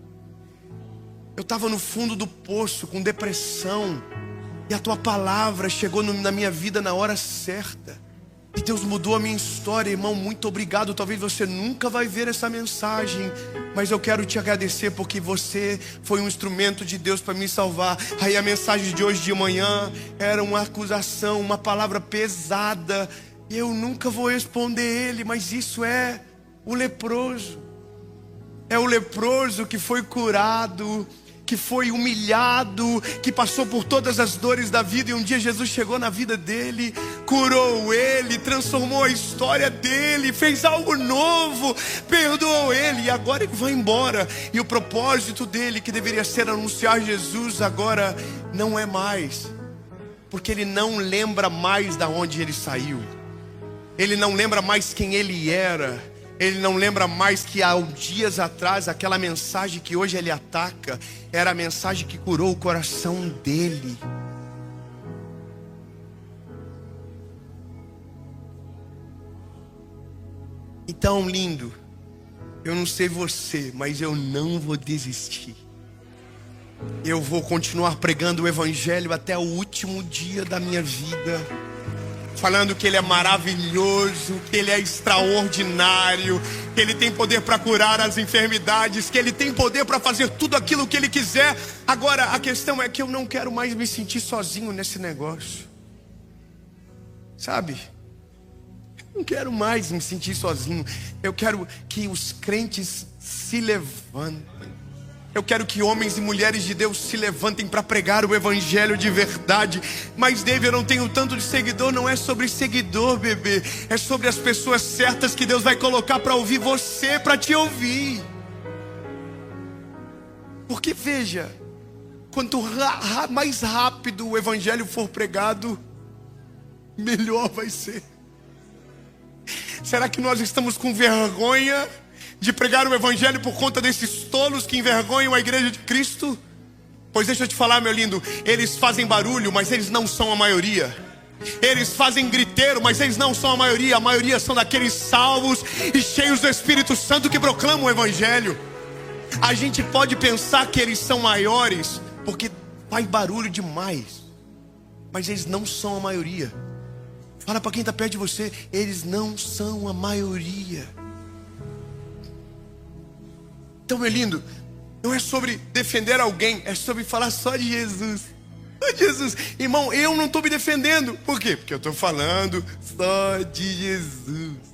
Eu estava no fundo do poço, com depressão, e a tua palavra chegou na minha vida na hora certa. E Deus mudou a minha história, irmão, muito obrigado. Talvez você nunca vai ver essa mensagem, mas eu quero te agradecer porque você foi um instrumento de Deus para me salvar. Aí a mensagem de hoje de manhã era uma acusação, uma palavra pesada. E eu nunca vou responder ele, mas isso é o leproso. É o leproso que foi curado. que foi humilhado, que passou por todas as dores da vida, e um dia Jesus chegou na vida dele, curou ele, transformou a história dele, fez algo novo, perdoou ele, e agora ele vai embora. E o propósito dele, que deveria ser anunciar Jesus, agora não é mais, porque ele não lembra mais da onde ele saiu, ele não lembra mais quem ele era. Ele não lembra mais que há dias atrás, aquela mensagem que hoje ele ataca, era a mensagem que curou o coração dele. Então, lindo, eu não sei você, mas eu não vou desistir. Eu vou continuar pregando o Evangelho até o último dia da minha vida, falando que Ele é maravilhoso, que Ele é extraordinário, que Ele tem poder para curar as enfermidades, que Ele tem poder para fazer tudo aquilo que Ele quiser. Agora, a questão é que eu não quero mais me sentir sozinho nesse negócio, sabe? Eu não quero mais me sentir sozinho. Eu quero que os crentes se levantem. Eu quero que homens e mulheres de Deus se levantem para pregar o Evangelho de verdade. Mas, David, eu não tenho tanto de seguidor. Não é sobre seguidor, bebê. É sobre as pessoas certas que Deus vai colocar para ouvir você, para te ouvir. Porque, veja, quanto mais rápido o Evangelho for pregado, melhor vai ser. Será que nós estamos com vergonha de pregar o Evangelho por conta desses tolos que envergonham a igreja de Cristo? Pois deixa eu te falar, meu lindo, eles fazem barulho, mas eles não são a maioria. Eles fazem griteiro, mas eles não são a maioria. A maioria são daqueles salvos e cheios do Espírito Santo que proclamam o Evangelho. A gente pode pensar que eles são maiores porque faz barulho demais, mas eles não são a maioria. Fala para quem está perto de você, eles não são a maioria. Então, meu lindo, não é sobre defender alguém, é sobre falar só de Jesus. Só de Jesus. Irmão, eu não estou me defendendo. Por quê? Porque eu estou falando só de Jesus.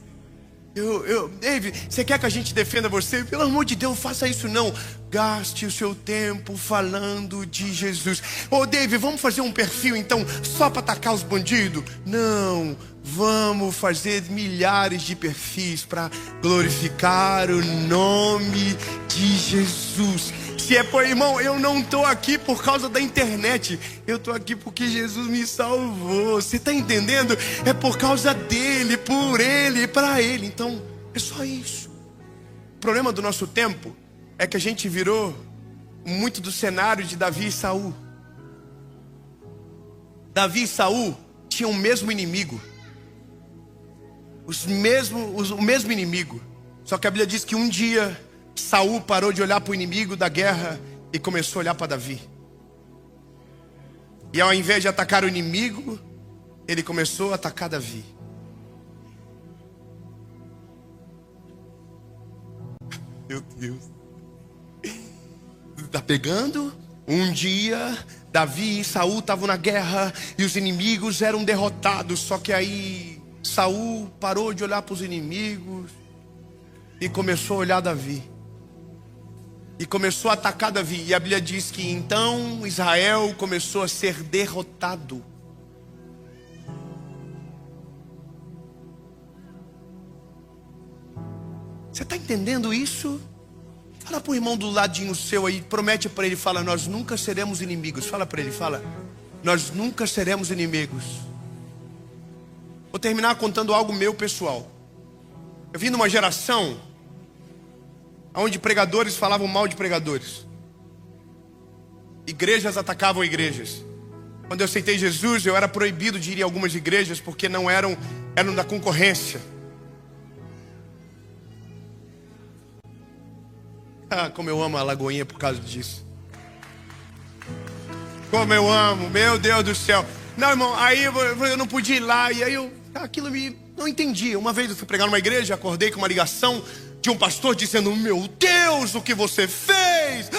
David, você quer que a gente defenda você? Pelo amor de Deus, faça isso não. Gaste o seu tempo falando de Jesus. Ô, David, vamos fazer um perfil então, só para atacar os bandidos? Não, vamos fazer milhares de perfis para glorificar o nome de Jesus. Se é por irmão, eu não estou aqui por causa da internet. Eu estou aqui porque Jesus me salvou. Você está entendendo? É por causa dele, por ele, para ele. Então, é só isso. O problema do nosso tempo é que a gente virou muito do cenário de Davi e Saul. Davi e Saul tinham o mesmo inimigo. O mesmo inimigo. Só que a Bíblia diz que um dia Saul parou de olhar para o inimigo da guerra e começou a olhar para Davi. E ao invés de atacar o inimigo, ele começou a atacar Davi. Meu Deus. Está pegando? Um dia Davi e Saul estavam na guerra e os inimigos eram derrotados. Só que aí Saul parou de olhar para os inimigos e começou a olhar Davi. E começou a atacar Davi. E a Bíblia diz que então Israel começou a ser derrotado. Você está entendendo isso? Fala para o irmão do ladinho seu aí. Promete para ele, fala, nós nunca seremos inimigos. Fala para ele, fala, nós nunca seremos inimigos. Vou terminar contando algo meu pessoal. Eu vim de uma geração onde pregadores falavam mal de pregadores. Igrejas atacavam igrejas. Quando eu aceitei Jesus, eu era proibido de ir em algumas igrejas porque não eram da concorrência. Ah, como eu amo a Lagoinha por causa disso. Como eu amo, meu Deus do céu. Não, irmão, aí eu não podia ir lá. E aí aquilo não entendi. Uma vez eu fui pregar numa igreja, acordei com uma ligação de um pastor dizendo, meu Deus, o que você fez?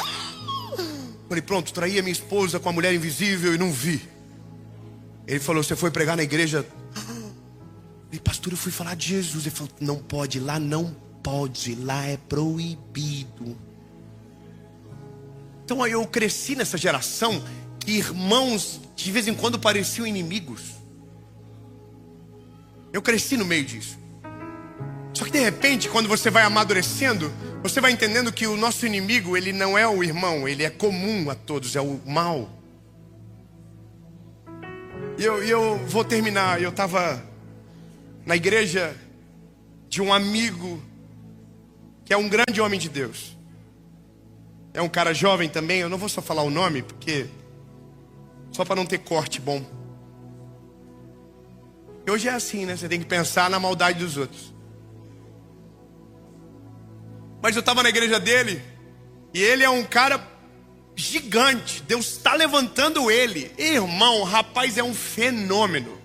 Falei, pronto, traí a minha esposa com a mulher invisível e não vi. Ele falou, você foi pregar na igreja? Falei, pastor, eu fui falar de Jesus. Ele falou, não pode, lá não pode, lá é proibido. Então eu cresci nessa geração que irmãos de vez em quando pareciam inimigos. Eu cresci no meio disso. Só que de repente, quando você vai amadurecendo, você vai entendendo que o nosso inimigo, ele não é o irmão, ele é comum a todos, é o mal. E eu vou terminar. Eu estava na igreja de um amigo que é um grande homem de Deus. É um cara jovem também. Eu não vou só falar o nome, porque só para não ter corte bom. E hoje é assim, né? Você tem que pensar na maldade dos outros. Mas eu estava na igreja dele, e ele é um cara gigante. Deus está levantando ele. Irmão, o rapaz é um fenômeno.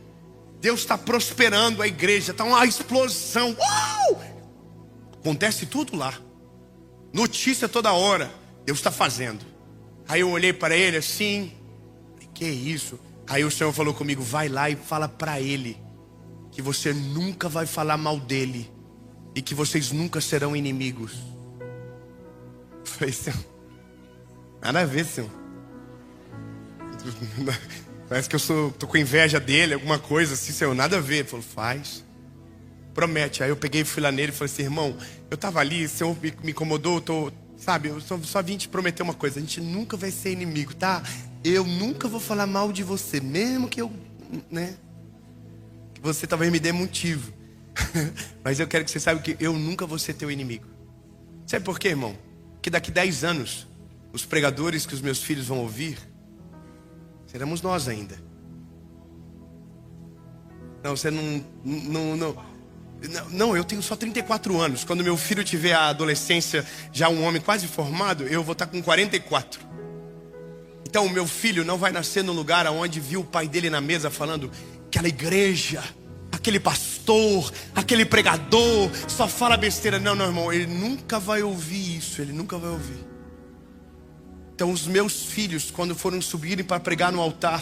Deus está prosperando a igreja. Está uma explosão. Uau! Acontece tudo lá. Notícia toda hora. Deus está fazendo. Aí eu olhei para ele assim. Que isso? Aí o Senhor falou comigo: vai lá e fala para ele que você nunca vai falar mal dele e que vocês nunca serão inimigos. Eu falei: Senhor, nada a ver, Senhor. Parece que eu tô com inveja dele, alguma coisa assim, Senhor, nada a ver. Ele falou: faz, promete. Aí eu peguei e fui lá nele e falei assim: irmão, eu tava ali, o Senhor me incomodou, sabe, eu só vim te prometer uma coisa: a gente nunca vai ser inimigo, tá? Eu nunca vou falar mal de você, mesmo que eu, né, que você talvez me dê motivo. Mas eu quero que você saiba que eu nunca vou ser teu inimigo. Sabe por quê, irmão? Que daqui 10 anos, os pregadores que os meus filhos vão ouvir, seremos nós ainda. Não, você não, eu tenho só 34 anos. Quando meu filho tiver a adolescência, já um homem quase formado, eu vou estar com 44. Então o meu filho não vai nascer num lugar onde viu o pai dele na mesa falando: aquela igreja, aquele pastor, aquele pregador só fala besteira. Não, irmão, ele nunca vai ouvir isso, ele nunca vai ouvir. Então os meus filhos, quando forem subirem para pregar no altar,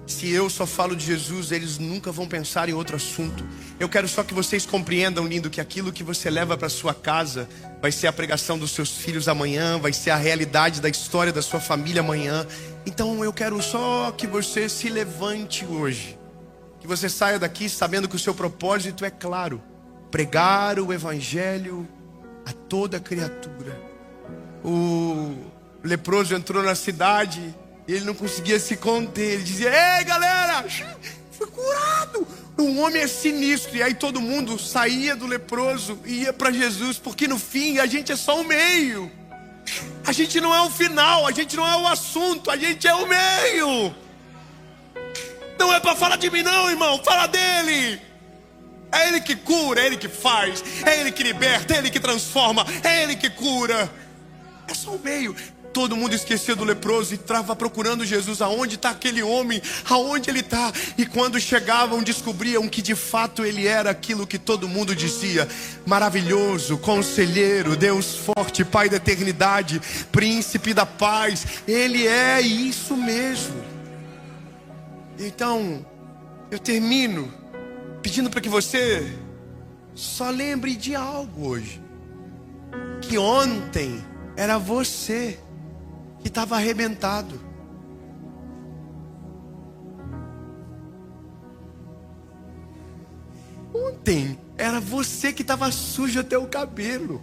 se eu só falo de Jesus, eles nunca vão pensar em outro assunto. Eu quero só que vocês compreendam, lindo, que aquilo que você leva para sua casa vai ser a pregação dos seus filhos amanhã, vai ser a realidade da história da sua família amanhã. Então eu quero só que você se levante hoje, que você saia daqui sabendo que o seu propósito é claro: pregar o evangelho a toda criatura. O leproso entrou na cidade e ele não conseguia se conter. Ele dizia: ei galera, fui curado. Um homem é sinistro. E aí todo mundo saía do leproso e ia para Jesus, porque no fim a gente é só o meio. A gente não é o final, a gente não é o assunto, a gente é o meio. Não é para falar de mim não, irmão, fala dele. É ele que cura, é ele que faz, é ele que liberta, é ele que transforma, é ele que cura. É só o meio. Todo mundo esquecia do leproso e estava procurando Jesus. Aonde está aquele homem? Aonde ele está? E quando chegavam, descobriam que de fato ele era aquilo que todo mundo dizia: maravilhoso, conselheiro, Deus forte, Pai da eternidade, príncipe da paz. Ele é isso mesmo. Então eu termino pedindo para que você só lembre de algo hoje: que ontem era você que estava arrebentado. Ontem era você que estava sujo até o cabelo.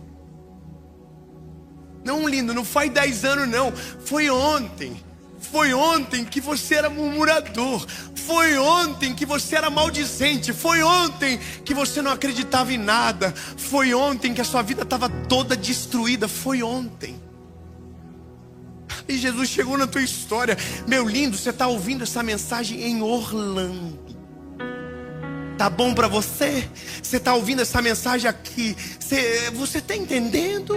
Não, lindo, não faz 10 anos não. Foi ontem. Foi ontem que você era murmurador. Foi ontem que você era maldizente. Foi ontem que você não acreditava em nada. Foi ontem que a sua vida estava toda destruída. Foi ontem. E Jesus chegou na tua história. Meu lindo, você está ouvindo essa mensagem em Orlando. Tá bom para você? Você está ouvindo essa mensagem aqui. Você está entendendo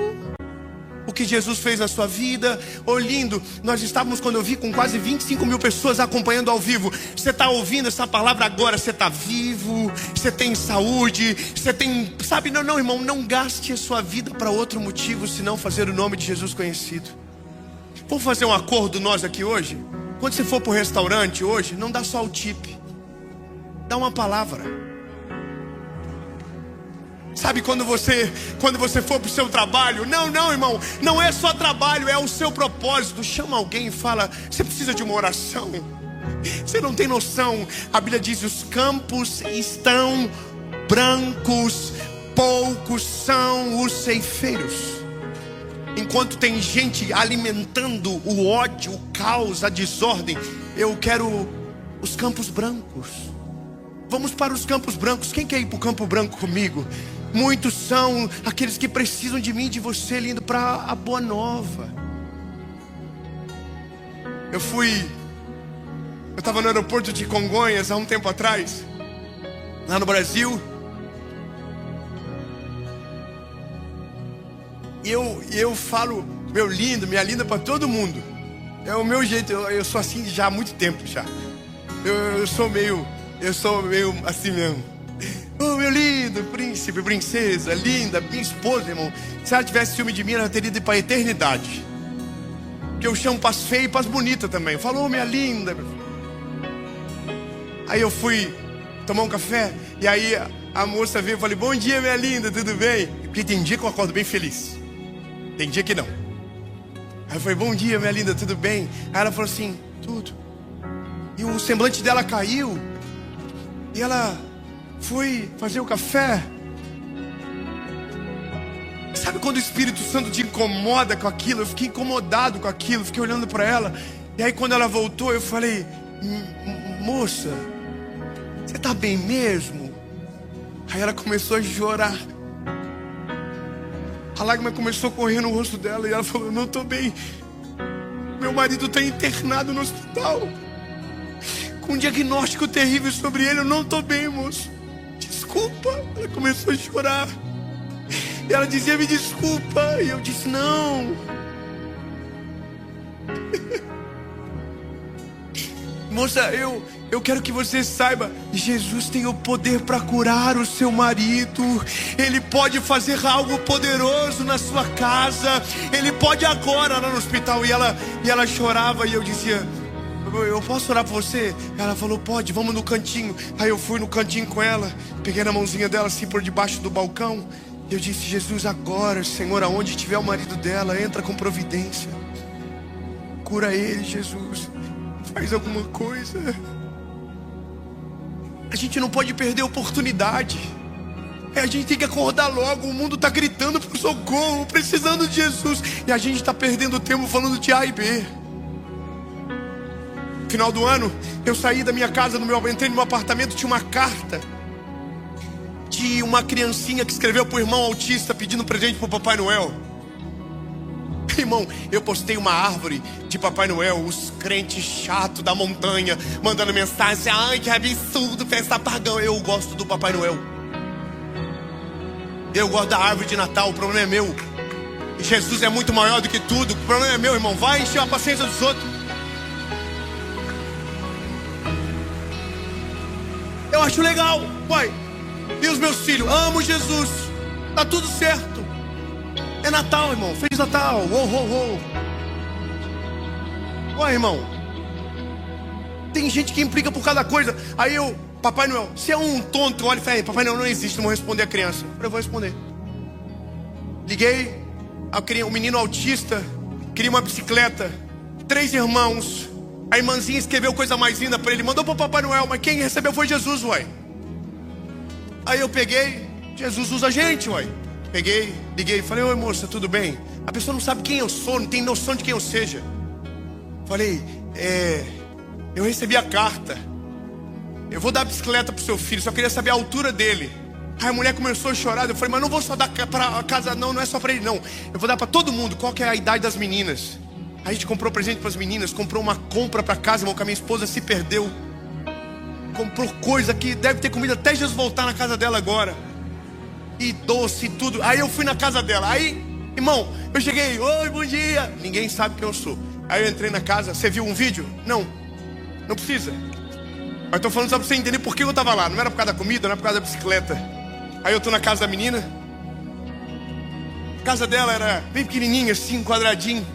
o que Jesus fez na sua vida? Ô lindo, nós estávamos, quando eu vi, com quase 25 mil pessoas acompanhando ao vivo. Você está ouvindo essa palavra agora. Você está vivo, você tem saúde, você tem, sabe, não irmão, não gaste a sua vida para outro motivo senão fazer o nome de Jesus conhecido. Vamos fazer um acordo nós aqui hoje? Quando você for para o restaurante hoje, não dá só o tip, dá uma palavra. Sabe quando você for para o seu trabalho? Não, irmão, não é só trabalho, é o seu propósito. Chama alguém e fala: você precisa de uma oração. Você não tem noção. A Bíblia diz: os campos estão brancos, poucos são os ceifeiros. Enquanto tem gente alimentando o ódio, o caos, a desordem, eu quero os campos brancos. Vamos para os campos brancos. Quem quer ir para o Campo Branco comigo? Muitos são aqueles que precisam de mim, de você, lindo, para a boa nova. Eu estava no aeroporto de Congonhas há um tempo atrás, lá no Brasil. E eu falo, meu lindo, minha linda, para todo mundo. É o meu jeito, eu sou assim já há muito tempo já. Eu sou meio assim mesmo. Oh, meu lindo, príncipe, princesa, linda, minha esposa, irmão. Se ela tivesse ciúme de mim, ela teria ido para a eternidade. Porque eu chamo pras feias e pras bonitas também. Falou, minha linda. Aí eu fui tomar um café. E aí a moça veio e falei: bom dia, minha linda, tudo bem? Porque tem dia que eu acordo bem feliz, tem dia que não. Aí eu falei: bom dia, minha linda, tudo bem? Aí ela falou assim: tudo. E o semblante dela caiu. E ela foi fazer o café. Sabe quando o Espírito Santo te incomoda com aquilo? Eu fiquei incomodado com aquilo, fiquei olhando para ela. E aí quando ela voltou, eu falei: moça, você tá bem mesmo? Aí ela começou a chorar. A lágrima começou a correr no rosto dela. E ela falou: não tô bem. Meu marido tá internado no hospital, com um diagnóstico terrível sobre ele. Eu não tô bem, moço. Desculpa. Ela começou a chorar. E ela dizia: me desculpa. E eu disse: não. Moça, eu quero que você saiba: Jesus tem o poder para curar o seu marido. Ele pode fazer algo poderoso na sua casa. Ele pode agora lá no hospital. E ela chorava. E eu dizia: eu posso orar por você? Ela falou: pode, vamos no cantinho. Aí eu fui no cantinho com ela, peguei na mãozinha dela assim por debaixo do balcão. E eu disse: Jesus, agora, Senhor, aonde estiver o marido dela, entra com providência. Cura ele, Jesus. Faz alguma coisa. A gente não pode perder a oportunidade. A gente tem que acordar logo. O mundo está gritando por socorro, precisando de Jesus. E a gente está perdendo tempo falando de A e B. No final do ano, eu saí da minha casa, entrei no meu apartamento, tinha uma carta de uma criancinha que escreveu para o irmão autista pedindo presente para o Papai Noel. Irmão, eu postei uma árvore de Papai Noel. Os crentes chatos da montanha mandando mensagem: ai, que absurdo, festa pagão. Eu gosto do Papai Noel. Eu gosto da árvore de Natal. O problema é meu. Jesus é muito maior do que tudo. O problema é meu, irmão. Vai encher a paciência dos outros. Eu acho legal, pai. E os meus filhos? Amo Jesus. Tá tudo certo. É Natal, irmão. Feliz Natal. Ué, irmão, tem gente que implica por cada coisa. Aí Papai Noel, se é um tonto, olha e fala: Papai Noel não existe, não vou responder a criança. Eu vou responder. Liguei, o menino autista queria uma bicicleta. 3 irmãos. A irmãzinha escreveu coisa mais linda para ele, mandou para o Papai Noel, mas quem recebeu foi Jesus, uai. Aí eu peguei: Jesus usa a gente, uai. Peguei, liguei e falei: oi, moça, tudo bem? A pessoa não sabe quem eu sou, não tem noção de quem eu seja. Falei: eu recebi a carta. Eu vou dar a bicicleta pro seu filho, só queria saber a altura dele. Aí a mulher começou a chorar. Eu falei: mas não vou só dar para a casa, não é só para ele, não. Eu vou dar para todo mundo. Qual que é a idade das meninas? Aí a gente comprou presente para as meninas, comprou uma compra para casa, irmão, que a minha esposa se perdeu. Comprou coisa que deve ter comida até Jesus voltar na casa dela agora. E doce e tudo. Aí eu fui na casa dela. Aí, irmão, eu cheguei: oi, bom dia. Ninguém sabe quem eu sou. Aí eu entrei na casa. Você viu um vídeo? Não precisa. Mas tô falando só pra você entender por que eu tava lá. Não era por causa da comida, não era por causa da bicicleta. Aí eu tô na casa da menina. A casa dela era bem pequenininha assim, um quadradinho.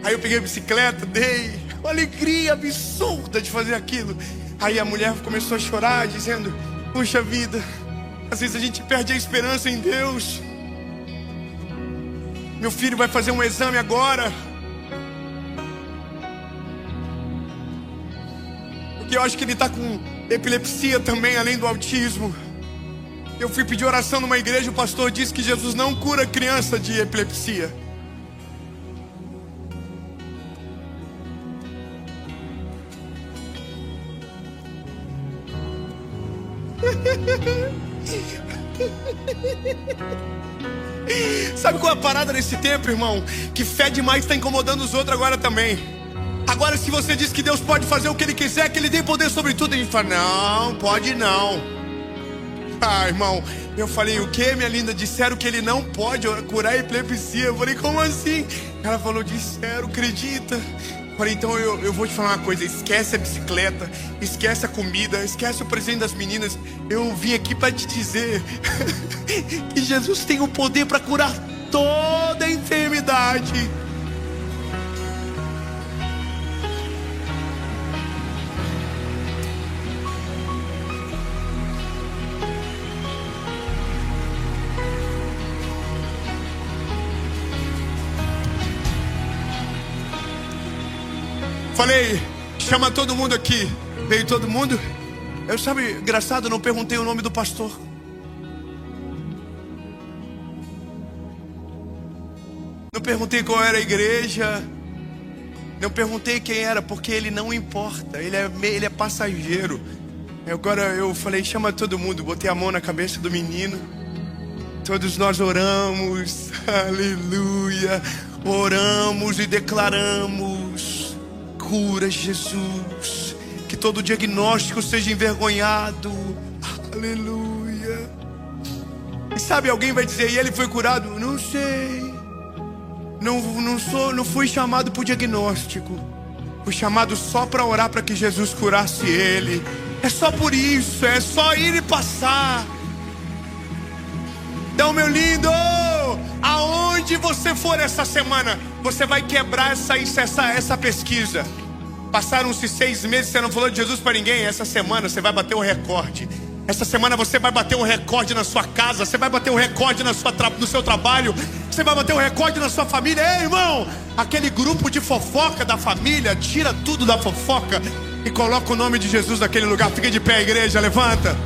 Aí eu peguei a bicicleta, dei uma alegria absurda de fazer aquilo. Aí a mulher começou a chorar, dizendo: puxa vida, Às vezes a gente perde a esperança em Deus. Meu filho vai fazer um exame agora, porque eu acho que ele está com epilepsia também, além do autismo. Eu fui pedir oração numa igreja, o pastor disse que Jesus não cura criança de epilepsia. Sabe qual é a parada nesse tempo, irmão? Que fé demais está incomodando os outros agora também. Agora, se você diz que Deus pode fazer o que Ele quiser, que Ele tem poder sobre tudo, a gente fala, não, pode não. Ah, irmão, eu falei, o que, minha linda? Disseram que Ele não pode curar a epilepsia. Eu falei, como assim? Ela falou, disseram, acredita? Eu falei, então eu vou te falar uma coisa, esquece a bicicleta, esquece a comida, esquece o presente das meninas. Eu vim aqui para te dizer que Jesus tem o poder para curar toda a enfermidade. Falei, chama todo mundo aqui. Veio todo mundo? Eu, sabe, engraçado, não perguntei o nome do pastor. Não perguntei qual era a igreja. Não perguntei quem era, porque ele não importa. Ele é passageiro. Agora eu falei, chama todo mundo. Botei a mão na cabeça do menino. Todos nós oramos. Aleluia. Oramos e declaramos: cura, Jesus. Que todo diagnóstico seja envergonhado. Aleluia. E sabe, alguém vai dizer, e ele foi curado? Não sei. Não fui chamado por diagnóstico. Fui chamado só para orar para que Jesus curasse ele. É só por isso, é só ir e passar. Então, meu lindo, aonde você for essa semana, você vai quebrar essa pesquisa. Passaram-se 6 meses, você não falou de Jesus para ninguém. Essa semana você vai bater o recorde. Essa semana você vai bater um recorde na sua casa. Você vai bater um recorde no seu trabalho. Você vai bater um recorde na sua família. Ei, irmão, aquele grupo de fofoca da família, tira tudo da fofoca e coloca o nome de Jesus naquele lugar. Fica de pé, igreja, levanta.